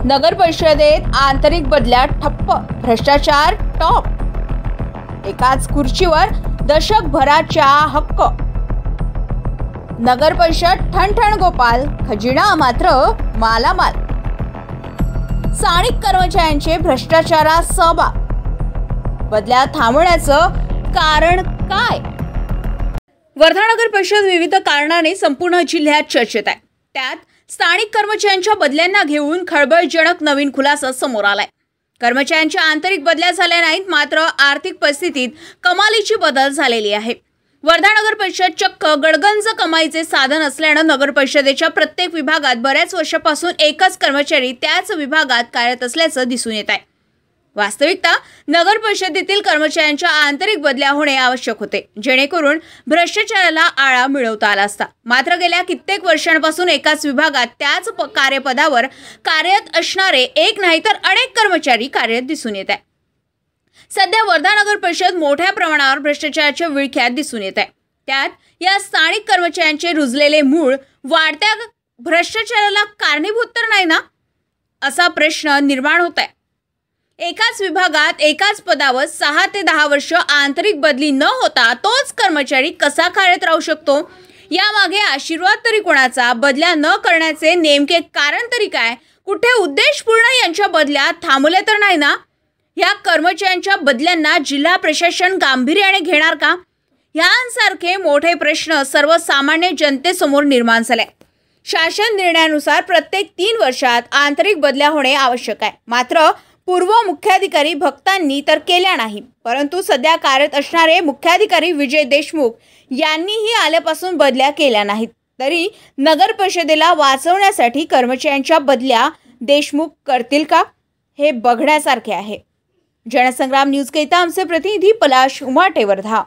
नगर परिषदेत आंतरिक बदल्या ठप्प, भ्रष्टाचार टॉप। एकाच खुर्चीवर दशकभराच्या हक्क। नगर परिषद ठणठण गोपाल, खजिना मात्र मालामाल। स्थानिक कर्मचाऱ्यांचे भ्रष्टाचारात सहभाग, बदल्या थांबवण्याचं कारण काय? वर्धा नगर परिषद विविध कारणाने संपूर्ण जिल्ह्यात चर्चेत आहे। त्यात स्थानिक कर्मचाऱ्यांच्या बदल्यांना घेऊन खळबळजनक नवीन खुलासा समोर आलाय। कर्मचाऱ्यांच्या आंतरिक बदल्या झाल्या नाहीत, मात्र आर्थिक परिस्थितीत कमालीची बदल झालेली आहे। वर्धा नगर परिषद चक्क गडगंज कमाईचे साधन असल्यानं नगर परिषदेच्या प्रत्येक विभागात बऱ्याच वर्षापासून एकच कर्मचारी त्याच विभागात कार्यरत असल्याचं दिसून येत आहे। वास्तविकता नगर परिषदेतील कर्मचाऱ्यांच्या आंतरिक बदल्या होणे आवश्यक होते, जेणेकरून भ्रष्टाचाराला आळा मिळवता आला असता। मात्र गेल्या कित्येक वर्षांपासून एकाच विभागात त्याच कार्यपदावर कार्यरत असणारे एक नाही तर अनेक कर्मचारी कार्यरत दिसून येत आहे। सध्या वर्धा नगर परिषद मोठ्या प्रमाणावर भ्रष्टाचाराच्या विळख्यात दिसून येत आहे। त्यात या स्थानिक कर्मचाऱ्यांचे रुजलेले मूळ वाढत्या भ्रष्टाचाराला कारणीभूत तर नाही ना, असा प्रश्न निर्माण होत आहे। एकाच विभागात एकाच पदावर 6 ते 10 वर्ष आंतरिक बदली न होता तोच कर्मचारी कसा कार्यरत राहू शकतो? यामागे आशीर्वाद तरी कोणाचा? बदल्या न करण्याचे नेमके कारण तरी काय? कुठे उद्देशपूर्ण यांच्या बदल्या थांबवल्या तर नाही ना? या कर्मचाऱ्यांच्या बदल्यांना जिल्हा प्रशासन गांभीर्याने घेणार का? यांसारखे मोठे प्रश्न सर्वसामान्य जनतेसमोर निर्माण झाले। शासन निर्णयानुसार प्रत्येक 3 वर्षात आंतरिक बदल्या होणे आवश्यक आहे, मात्र पूर्व मुख्याधिकारी भक्तांनी तर केल्या नाही। परंतु सध्या कार्यरत असणारे मुख्याधिकारी विजय देशमुख यांनीही आल्यापासून बदल्या केल्या नाहीत। तरी नगर परिषदेला वाचवण्यासाठी कर्मचाऱ्यांच्या बदल्या देशमुख करतील का, हे बघण्यासारखे आहे। जनसंग्राम न्यूज करिता आमचे प्रतिनिधी पलाश उमाटे, वर्धा।